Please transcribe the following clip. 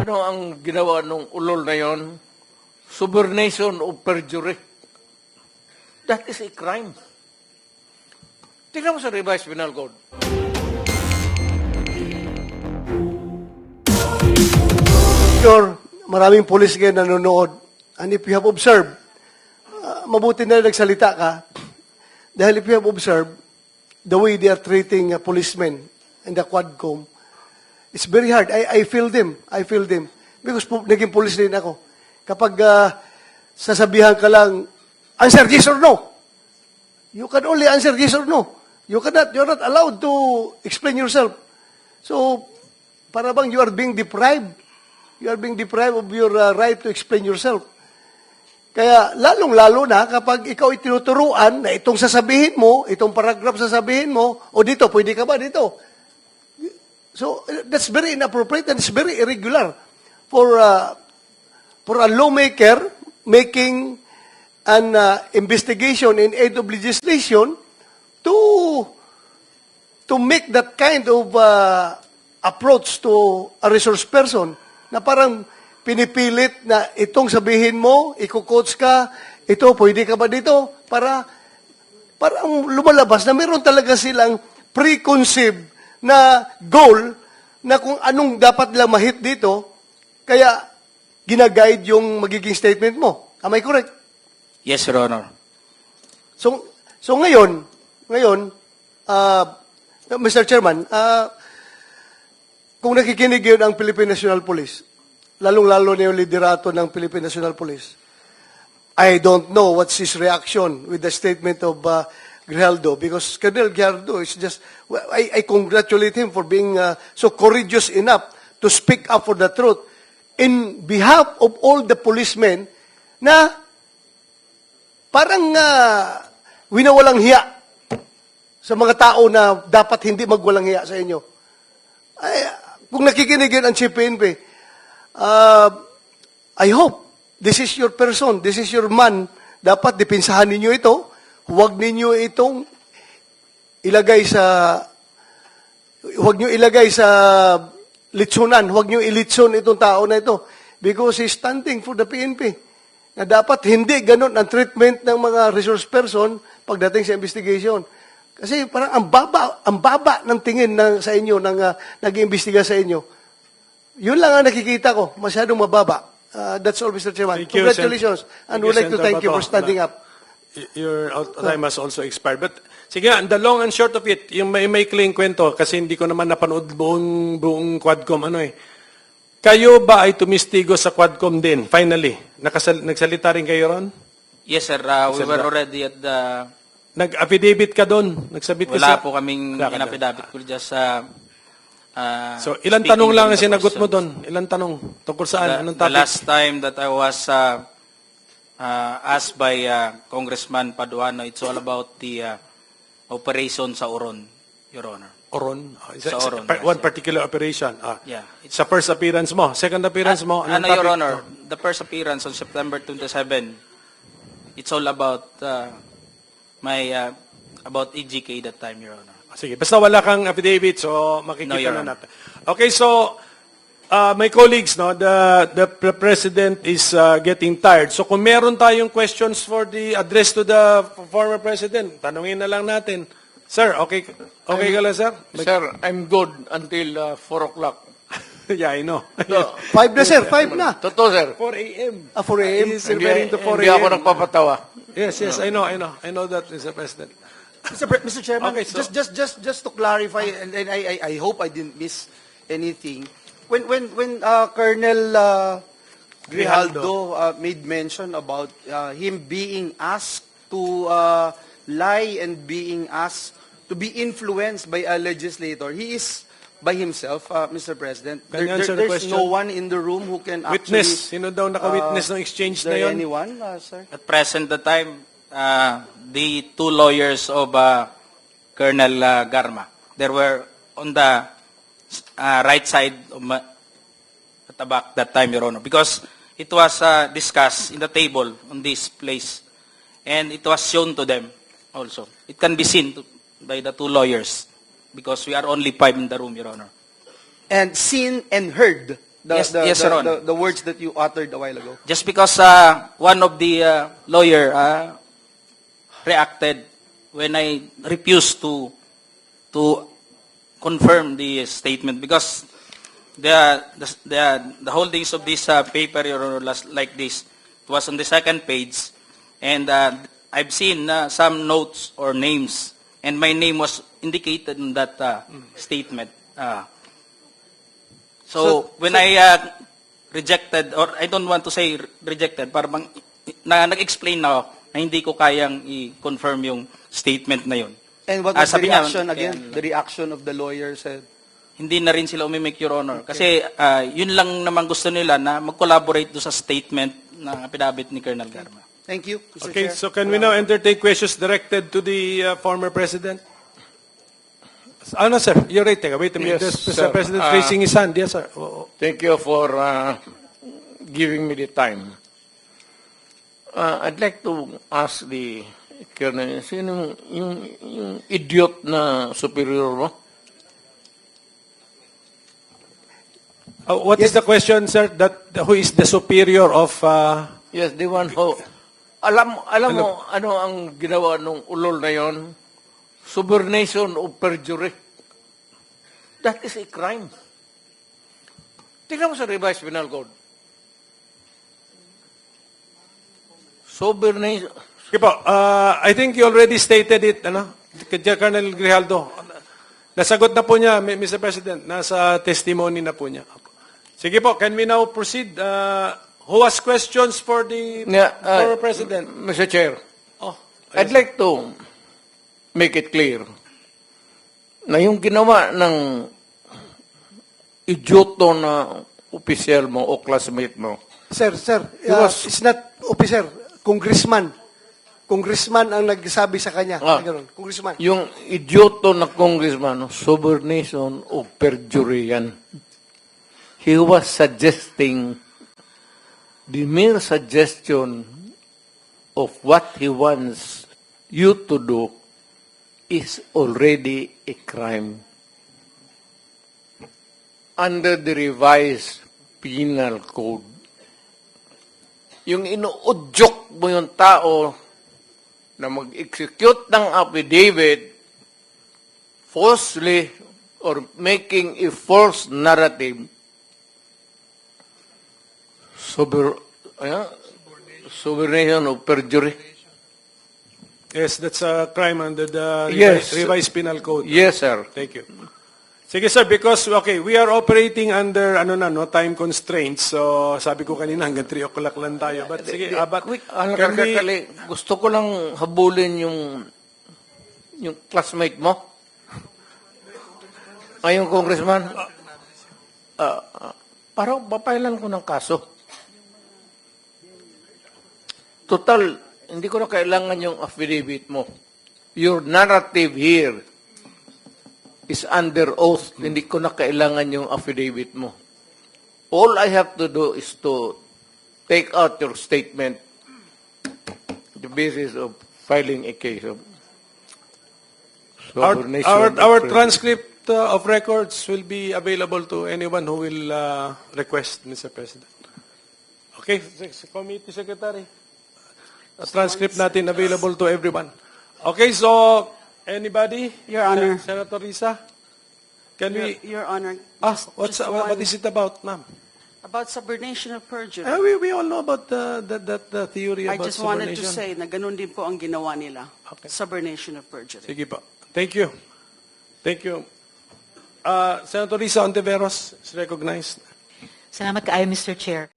Ano ang ginawa ng ulol na yon? Subornation of perjury. That is a crime. Tingnan mo sa revised penal code. Sure, maraming pulis ngayon nanonood. And if you have observed, mabuti na nagsalita ka. Dahil if you have observed, the way they are treating policemen in the Quadcom, it's very hard. I feel them. I feel them. Because naging police din ako. Kapag sasabihan ka lang, answer yes or no. You can only answer yes or no. You're not allowed to explain yourself. So, para bang you are being deprived. You are being deprived of your right to explain yourself. Kaya, lalong-lalo na kapag ikaw itinuturuan na itong sasabihin mo, itong paragraph sasabihin mo, o dito, pwede ka ba dito? So, that's very inappropriate and it's very irregular for a lawmaker making an investigation in aid of legislation to make that kind of approach to a resource person na parang pinipilit na itong sabihin mo, iko-coach ka, ito, pwede ka ba dito? Para ang lumalabas na meron talaga silang preconceived na goal na kung anong dapat lang mahit dito, kaya ginaguide yung magiging statement mo. Am I correct? Yes, Your Honor. So ngayon, Mr. Chairman, kung nakikinig yun ang Philippine National Police, lalong-lalo na yung liderato ng Philippine National Police, I don't know what's his reaction with the statement of Grijaldo, because Colonel Grijaldo is just, I congratulate him for being so courageous enough to speak up for the truth in behalf of all the policemen na parang winawalang hiya sa mga tao na dapat hindi magwalang hiya sa inyo. Kung nakikinig yun ang Chief PNP, I hope this is your person, this is your man. Dapat dipinsahan ninyo ito. Huwag ninyo itong ilagay sa litsunan. Huwag nyo ilitsun itong tao na ito. Because he's standing for the PNP. Na dapat hindi ganun ang treatment ng mga resource person pagdating sa investigation. Kasi parang ang baba ng tingin sa inyo, nag-iimbestiga sa inyo. Yun lang ang nakikita ko, masyadong mababa. That's all, Mr. Chairman. Thank you, Congratulations. And we'd like to Senator thank you for Bato. standing up. Your time has also expired. But sige, the long and short of it, yung may clean kwento, kasi hindi ko naman napanood buong Quadcom, Kayo ba ay tumistigo sa Quadcom din, finally? Nagsalita rin kayo ron? Yes, sir. We were already at the... Nag-affidavit ka doon? Nagsabit ka Wala po kaming Wala ka inapidabit ko just sa... So, ilang tanong lang ang sinagot mo doon? Ilang tanong? Tungkol saan? Anong The topic? last time that I was asked by Congressman Paduano, it's all about the operation sa Oron, Your Honor. Oron? Sa Oron, yes, One sir. particular operation? Yeah. Sa first appearance mo? Second appearance mo? Anong Your topic? Honor, the first appearance on September 27, it's all about about EGK that time, Your Honor. Sige, basta wala kang affidavit, so No, makikita Your na Honor. natin. Okay, so my colleagues, the President is getting tired. So kung meron tayong questions for the address to the former President, tanungin na lang natin. Sir, okay ka lang, sir? Sir, I'm good until 4 o'clock. Yeah, I know. 5 na, sir. 5 na. Totoo, sir. 4 a.m. 4 a.m. He's referring to 4 Hindi ako a.m. nagpapatawa. Yes, I know that, Mr. President. Mr. Chairman, Okay, so- just to clarify, and I hope I didn't miss anything. When Colonel Grijaldo made mention about him being asked to lie and being asked to be influenced by a legislator, he is by himself, Mr. President. Can you answer the There's question? no one in the room who can Witness. actually... Sino daw naka-witness ng exchange Is na there yon? anyone, sir? At present the time, the two lawyers of Colonel Garma, they were on the right side of at the back that time, Your Honor, because it was discussed in the table on this place, and it was shown to them also. It can be seen by the two lawyers, because we are only 5 in the room, Your Honor. And seen and heard Yes, Your Honor. the words that you uttered a while ago. Just because one of the lawyer reacted when I refused to confirm the statement, because the holdings of this paper or like this was on the second page, and I've seen some notes or names, and my name was indicated in that statement. So when I rejected, or I don't want to say rejected, parang nag-explain na ako na hindi ko kayang i-confirm yung statement na yun. And what was the Sabi niya, reaction again? kaya- The reaction of the lawyer said, Hindi na rin sila umimik, Your Honor. Kasi yun lang naman gusto nila na mag-collaborate do sa statement ng affidavit ni Colonel Garma. thank you, Mr. Okay, Chair. so can we now entertain questions directed to the former president? No, sir. You're right. Wait a minute. Yes, Mr. sir. President raising his hand. Yes, sir. Thank you for giving me the time. I'd like to ask the Colonel, sino yung idiot na superior mo? What is the question, sir? That who is the superior of? Yes, the one who... Alam mo, ano ang ginawa nung ulol na yon? Subornation of perjury. That is a crime. Tingnan mo sa revised penal code. Subornation... Okay po. I think you already stated it, Colonel Grijaldo. Nasagot na po niya, Mr. President. Nasa testimony na po niya. Sige po, can we now proceed? Who has questions for the former President? Mr. Chair, I'd like to make it clear na yung ginawa ng idioto na opisyal mo o classmate mo, Sir, it's not officer, congressman. Congressman ang nagsabi sa kanya. Ganun, congressman. yung idioto na congressman, subornation o perjury yan. He was suggesting, the mere suggestion of what he wants you to do is already a crime. Under the revised penal code, yung inuudyok mo yung tao na mag-execute ng affidavit falsely or making a false narrative, subornation of perjury. Yes, that's a crime under the Yes. revised penal code. Yes, sir. Thank you. Sige sir, because we are operating under time constraints. So sabi ko kanina hanggang 3 o'clock lang tayo. But sige, but can we- Gusto ko lang habulin yung classmate mo. Yung congressman. Parang papailan ko ng kaso. Total, hindi ko na kailangan yung affidavit mo. Your narrative here is under oath. Hindi ko na kailangan yung affidavit mo. All I have to do is to take out your statement, the basis of filing a case of subornation. Our transcript of records will be available to anyone who will request, Mr. President. Okay, Committee Secretary. A transcript natin available to everyone. Okay, so anybody? Your Honor. Senator Risa? Can we... Your Honor. What is it about, ma'am? About subornation of perjury. We all know about the theory I about just wanted to subornation. say na ganun din po ang ginawa nila. Okay. Subornation of perjury. Sige po. Thank you. Thank you. Senator Risa Ontiveros is recognized. Salamat kaayo, Mr. Chair.